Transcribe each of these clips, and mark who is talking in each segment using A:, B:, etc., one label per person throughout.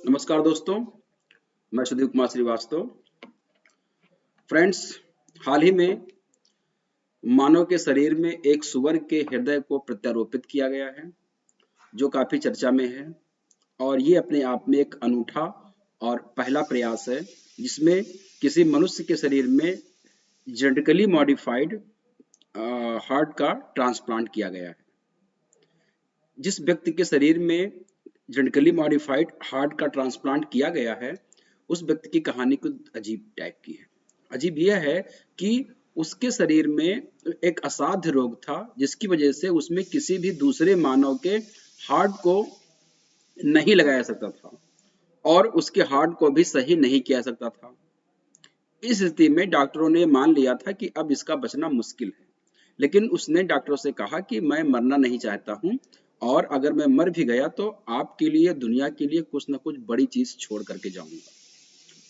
A: नमस्कार दोस्तों, मैं सुधीर कुमार श्रीवास्तव। फ्रेंड्स, हाल ही में मानव के शरीर में एक सुअर के हृदय को प्रत्यारोपित किया गया है, जो काफी चर्चा में है। और ये अपने आप में एक अनूठा और पहला प्रयास है, जिसमें किसी मनुष्य के शरीर में जेनेटिकली मॉडिफाइड हार्ट का ट्रांसप्लांट किया गया है। जिस व्यक्ति के शरीर में जेनेटिकली मॉडिफाइड हार्ट का ट्रांसप्लांट किया गया है, उस व्यक्ति की कहानी कुछ अजीब टाइप की है। अजीब यह है कि उसके शरीर में एक असाध्य रोग था, जिसकी वजह से उसमें किसी भी दूसरे मानव के हार्ट को नहीं लगाया सकता था और उसके हार्ट को भी सही नहीं किया सकता था। इस स्थिति में डॉक्टरों ने मान लिया था कि अब इसका बचना मुश्किल है। लेकिन उसने डॉक्टरों से कहा कि मैं मरना नहीं चाहता हूँ, और अगर मैं मर भी गया तो आपके लिए, दुनिया के लिए कुछ ना कुछ बड़ी चीज छोड़ करके जाऊंगा।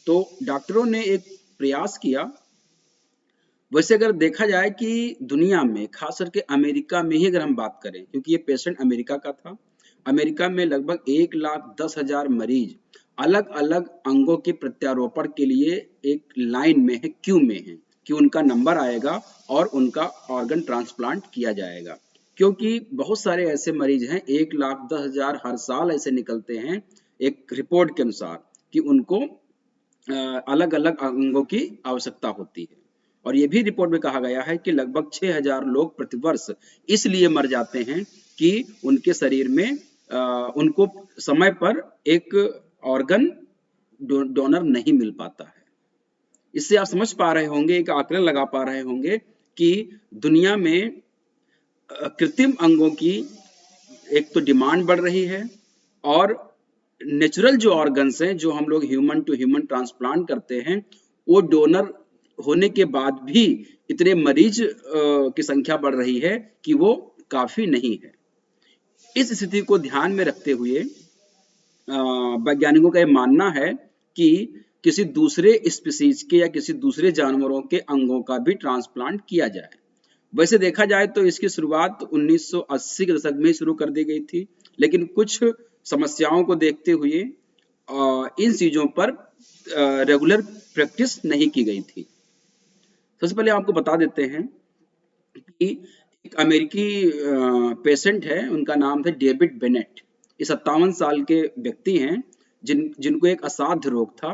A: तो डॉक्टरों ने एक प्रयास किया। वैसे अगर देखा जाए कि दुनिया में, खास करके अमेरिका में ही अगर हम बात करें, क्योंकि ये पेशेंट अमेरिका का था। अमेरिका में लगभग 1,10,000 मरीज अलग अलग अंगों के प्रत्यारोपण के लिए एक लाइन में है, क्यू में है, कि उनका नंबर आएगा और उनका ऑर्गन ट्रांसप्लांट किया जाएगा। क्योंकि बहुत सारे ऐसे मरीज हैं, 1,10,000 हर साल ऐसे निकलते हैं एक रिपोर्ट के अनुसार, कि उनको अलग अलग अंगों की आवश्यकता होती है। और ये भी रिपोर्ट में कहा गया है कि लगभग 6,000 लोग प्रतिवर्ष इसलिए मर जाते हैं कि उनके शरीर में उनको समय पर एक ऑर्गन डोनर नहीं मिल पाता है। इससे आप समझ पा रहे होंगे, एक आकलन लगा पा रहे होंगे कि दुनिया में कृत्रिम अंगों की एक तो डिमांड बढ़ रही है, और नेचुरल जो ऑर्गन्स हैं, जो हम लोग ह्यूमन टू ह्यूमन ट्रांसप्लांट करते हैं, वो डोनर होने के बाद भी इतने मरीज की संख्या बढ़ रही है कि वो काफी नहीं है। इस स्थिति को ध्यान में रखते हुए वैज्ञानिकों का यह मानना है कि किसी दूसरे स्पीसीज के या किसी दूसरे जानवरों के अंगों का भी ट्रांसप्लांट किया जाए। वैसे देखा जाए तो इसकी शुरुआत 1980 के दशक में शुरू कर दी गई थी, लेकिन कुछ समस्याओं को देखते हुए इन चीजों पर रेगुलर प्रैक्टिस नहीं की गई थी। सबसे पहले आपको बता देते हैं कि एक अमेरिकी पेशेंट है, उनका नाम था डेविड बेनेट। ये 57 साल के व्यक्ति हैं, जिनको एक असाध्य रोग था।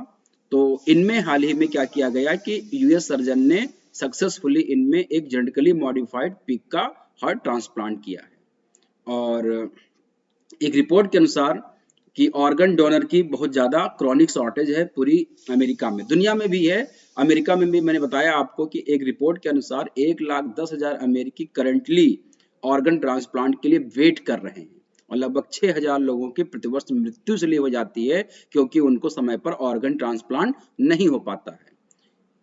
A: तो इनमें हाल ही में क्या किया गया कि यूएस सर्जन ने सक्सेसफुली इनमें एक जेनेटिकली मॉडिफाइड पिग का हार्ट ट्रांसप्लांट किया है। और एक रिपोर्ट के अनुसार कि ऑर्गन डोनर की बहुत ज्यादा क्रॉनिक शॉर्टेज है पूरी अमेरिका में, दुनिया में भी है। अमेरिका में भी मैंने बताया आपको कि एक रिपोर्ट के अनुसार 1,10,000 अमेरिकी करंटली ऑर्गन ट्रांसप्लांट के लिए वेट कर रहे हैं, और लगभग 6,000 लोगों की प्रतिवर्ष मृत्यु इसलिए हो जाती है क्योंकि उनको समय पर ऑर्गन ट्रांसप्लांट नहीं हो पाता है।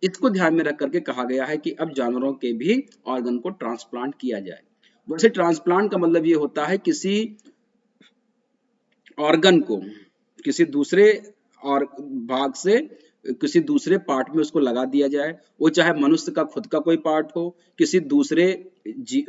A: इसको ध्यान में रख करके कहा गया है कि अब जानवरों के भी ऑर्गन को ट्रांसप्लांट किया जाए। वैसे ट्रांसप्लांट का मतलब ये होता है किसी ऑर्गन को किसी दूसरे और भाग से किसी दूसरे पार्ट में उसको लगा दिया जाए। वो चाहे मनुष्य का खुद का कोई पार्ट हो, किसी दूसरे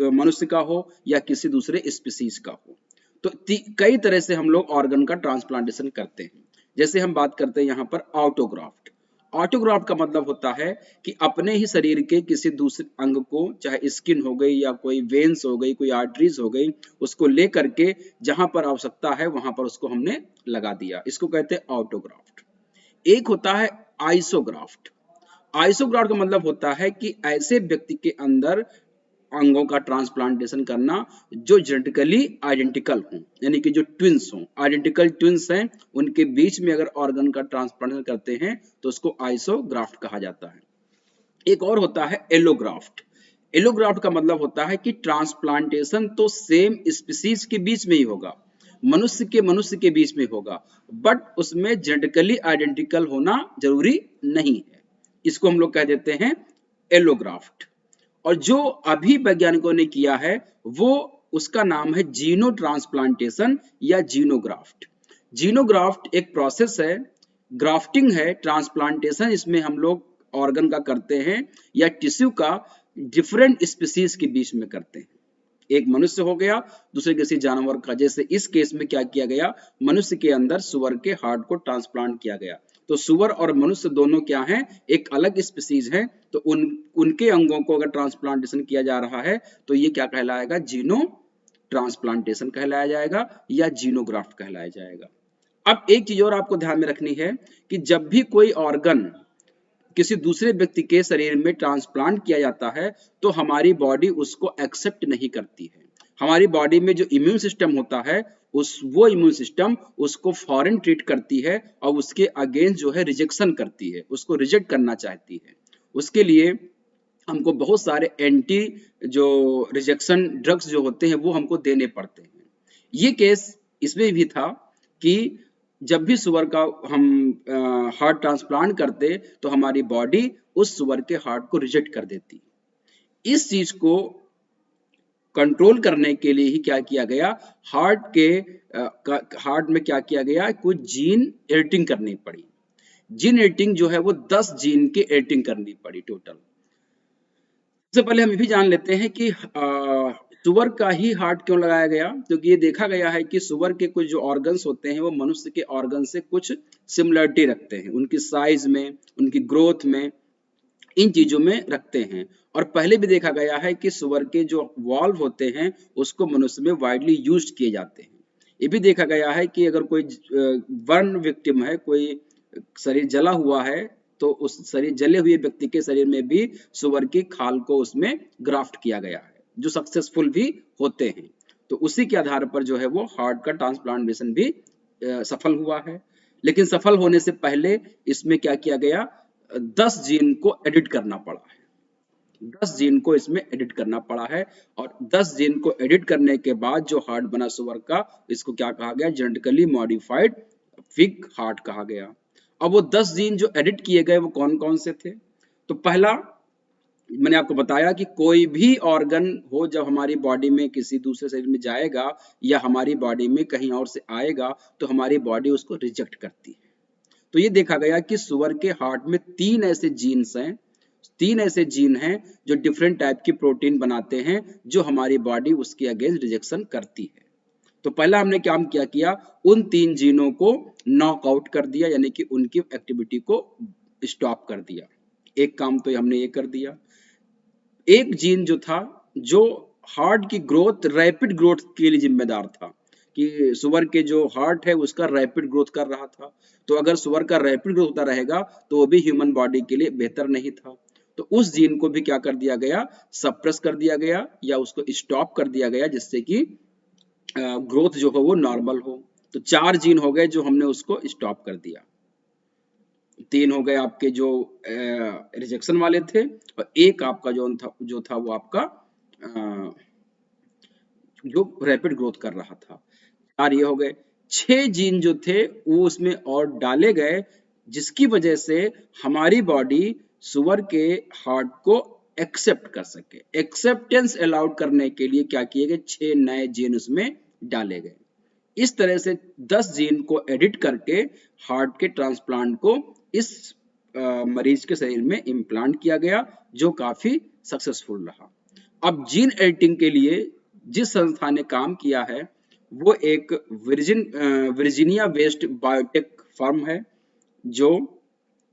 A: मनुष्य का हो, या किसी दूसरे स्पीसीज का हो। तो कई तरह से हम लोग ऑर्गन का ट्रांसप्लांटेशन करते हैं। जैसे हम बात करते हैं यहाँ पर ऑटोग्राफ्ट। ऑटोग्राफ्ट का मतलब होता है कि अपने ही शरीर के किसी दूसरे अंग को, चाहे स्किन हो गई या कोई वेन्स हो गई, कोई आर्टरीज हो गई, उसको ले करके जहां पर आवश्यकता है वहां पर उसको हमने लगा दिया। इसको कहते हैं ऑटोग्राफ्ट। एक होता है आइसोग्राफ्ट। आइसोग्राफ्ट का मतलब होता है कि ऐसे व्यक्ति के अंदर अंगों का ट्रांसप्लांटेशन करना जो जेनेटिकली आइडेंटिकल हों, यानी कि जो ट्विंस हों, आइडेंटिकल ट्विंस हैं, उनके बीच में अगर ऑर्गन का ट्रांसप्लांटेशन करते हैं तो उसको आइसोग्राफ्ट कहा जाता है। एक और होता है एलोग्राफ्ट। एलोग्राफ्ट का मतलब होता है कि ट्रांसप्लांटेशन तो सेम स्पीसीज के बीच में ही होगा, मनुष्य के बीच में होगा, बट उसमें जेनेटिकली आइडेंटिकल होना जरूरी नहीं है। इसको हम लोग कह देते हैं एलोग्राफ्ट। और जो अभी वैज्ञानिकों ने किया है, वो उसका नाम है जीनो ट्रांसप्लांटेशन या जीनोग्राफ्ट। जीनोग्राफ्ट एक प्रोसेस है, ग्राफ्टिंग है, ट्रांसप्लांटेशन इसमें हम लोग ऑर्गन का करते हैं या टिश्यू का डिफरेंट स्पीसीज के बीच में करते हैं। एक मनुष्य हो गया, दूसरे किसी जानवर का। जैसे इस केस में क्या किया गया, मनुष्य के अंदर सुअर के हार्ट को ट्रांसप्लांट किया गया। तो सुअर और मनुष्य दोनों क्या हैं, एक अलग स्पीसीज हैं। तो उनके अंगों को अगर ट्रांसप्लांटेशन किया जा रहा है तो ये क्या कहलाएगा, जीनो ट्रांसप्लांटेशन कहलाया जाएगा या जीनोग्राफ्ट कहलाया जाएगा। अब एक चीज और आपको ध्यान में रखनी है कि जब भी कोई ऑर्गन किसी दूसरे व्यक्ति के शरीर में ट्रांसप्लांट किया जाता है तो हमारी बॉडी उसको एक्सेप्ट नहीं करती है। हमारी बॉडी में जो इम्यून सिस्टम होता है वो इम्यून सिस्टम उसको फॉरेन ट्रीट करती है और उसके अगेंस्ट जो है रिजेक्शन करती है, उसको रिजेक्ट करना चाहती है। उसके लिए हमको बहुत सारे एंटी जो रिजेक्शन ड्रग्स जो होते हैं वो हमको देने पड़ते हैं। ये केस इसमें भी था कि जब भी सुअर का हम हार्ट ट्रांसप्लांट करते तो हमारी बॉडी उस सुअर के हार्ट को रिजेक्ट कर देती। इस चीज को कंट्रोल करने के लिए ही क्या किया गया, हार्ट में क्या किया गया, कुछ जीन एडिटिंग करनी पड़ी। जीन एडिटिंग जो है वो 10 जीन की एडिटिंग करनी पड़ी टोटल। सबसे पहले हम ये भी जान लेते हैं कि सुअर का ही हार्ट क्यों लगाया गया, क्योंकि ये देखा गया है कि सुअर के कुछ जो ऑर्गन्स होते हैं वो मनुष्य के ऑर्गन से कुछ सिमिलरिटी रखते हैं, उनकी साइज में, उनकी ग्रोथ में, इन चीजों में रखते हैं। और पहले भी देखा गया है कि सुअर के जो वॉल्व होते हैं उसको मनुष्य में वाइडली यूज किए जाते हैं। ये भी देखा गया है कि अगर कोई बर्न विक्टिम है, कोई शरीर जला हुआ है, तो उस शरीर जले हुए व्यक्ति के शरीर में भी सुअर की खाल को उसमें ग्राफ्ट किया गया है, जो सक्सेसफुल भी होते हैं। तो उसी के आधार पर जो है वो हार्ट का ट्रांसप्लांटेशन भी सफल हुआ है। लेकिन सफल होने से पहले इसमें क्या किया गया, 10 जीन को एडिट करना पड़ा है। 10 जीन को इसमें एडिट करना पड़ा है और 10 जीन को एडिट करने के बाद जो हार्ट बना सुअर का, इसको क्या कहा गया, जेनेटिकली मॉडिफाइड पिग हार्ट कहा गया। अब वो 10 जीन जो एडिट किए गए वो कौन कौन से थे, तो पहला मैंने आपको बताया कि कोई भी ऑर्गन हो जब हमारी बॉडी में किसी दूसरे शरीर में जाएगा या हमारी बॉडी में कहीं और से आएगा तो हमारी बॉडी उसको रिजेक्ट करती है। तो ये देखा गया कि सुअर के हार्ट में 3 ऐसे जीन्स हैं, 3 ऐसे जीन हैं जो डिफरेंट टाइप की प्रोटीन बनाते हैं जो हमारी बॉडी उसके अगेंस्ट रिजेक्शन करती है। तो पहला हमने क्या किया, उन 3 जीनों को नॉकआउट कर दिया, यानी कि उनकी एक्टिविटी को स्टॉप कर दिया। एक काम तो हमने ये कर दिया। एक जीन जो था जो हार्ट की ग्रोथ, रैपिड ग्रोथ के लिए जिम्मेदार था, कि सुअर के जो हार्ट है उसका रैपिड ग्रोथ कर रहा था। तो अगर सुअर का रैपिड ग्रोथ होता रहेगा तो वो भी ह्यूमन बॉडी के लिए बेहतर नहीं था। तो उस जीन को भी क्या कर दिया गया, सप्रेस कर दिया गया या उसको स्टॉप कर दिया गया, जिससे कि ग्रोथ जो हो वो नॉर्मल हो। तो 4 जीन हो गए जो हमने उसको स्टॉप कर दिया। 3 हो गए आपके जो रिजेक्शन वाले थे और एक आपका जो था वो आपका जो रैपिड ग्रोथ कर रहा था। 4 ये हो गए। 6 जीन जो थे वो उसमें और डाले गए, जिसकी वजह से हमारी बॉडी सुअर के हार्ट को एक्सेप्ट कर सके। एक्सेप्टेंस अलाउड करने के लिए क्या किए गए, 6 नए जीन उसमें डाले गए। इस तरह से 10 जीन को एडिट करके हार्ट के ट्रांसप्लांट को इस मरीज के शरीर में इम्प्लांट किया गया, जो काफी सक्सेसफुल रहा। अब जीन एडिटिंग के लिए जिस संस्था ने काम किया है वो एक वर्जीनिया बेस्ड बायोटेक फर्म है, जो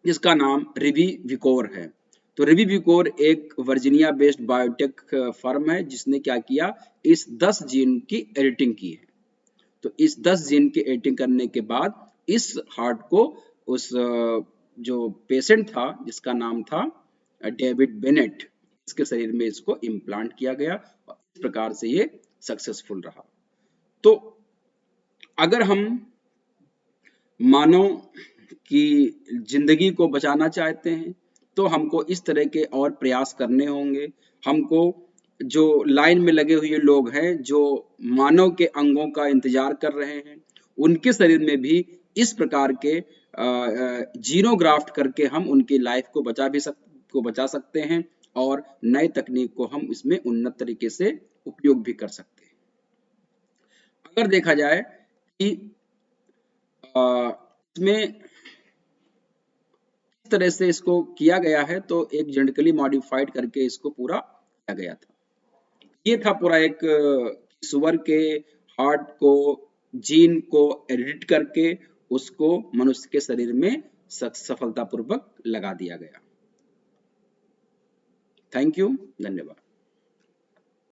A: जिसका नाम रिवी विकोर है। तो रिवी विकोर एक वर्जीनिया बेस्ड बायोटेक फर्म है जिसने क्या किया, इस 10 जीन की एडिटिंग की है। तो इस 10 जीन की एडिटिंग करने के बाद इस हार्ट को उस जो पेशेंट था जिसका नाम था डेविड बेनेट, इसके शरीर में इसको इम्प्लांट किया गया और इस प्रकार से ये सक्सेसफुल रहा। तो अगर हम मानव की जिंदगी को बचाना चाहते हैं तो हमको इस तरह के और प्रयास करने होंगे। हमको जो लाइन में लगे हुए लोग हैं जो मानव के अंगों का इंतजार कर रहे हैं, उनके शरीर में भी इस प्रकार के जीनोग्राफ्ट करके हम उनकी लाइफ को बचा सकते हैं और नए तकनीक को हम इसमें उन्नत तरीके से उपयोग भी कर सकते हैं। अगर देखा जाए कि इसमें किस तरह से इसको किया गया है, तो एक जेनेटिकली मॉडिफाइड करके इसको पूरा किया गया था। ये था पूरा एक सुअर के हार्ट को, जीन को एडिट करके उसको मनुष्य के शरीर में सफलतापूर्वक लगा दिया गया। थैंक यू, धन्यवाद।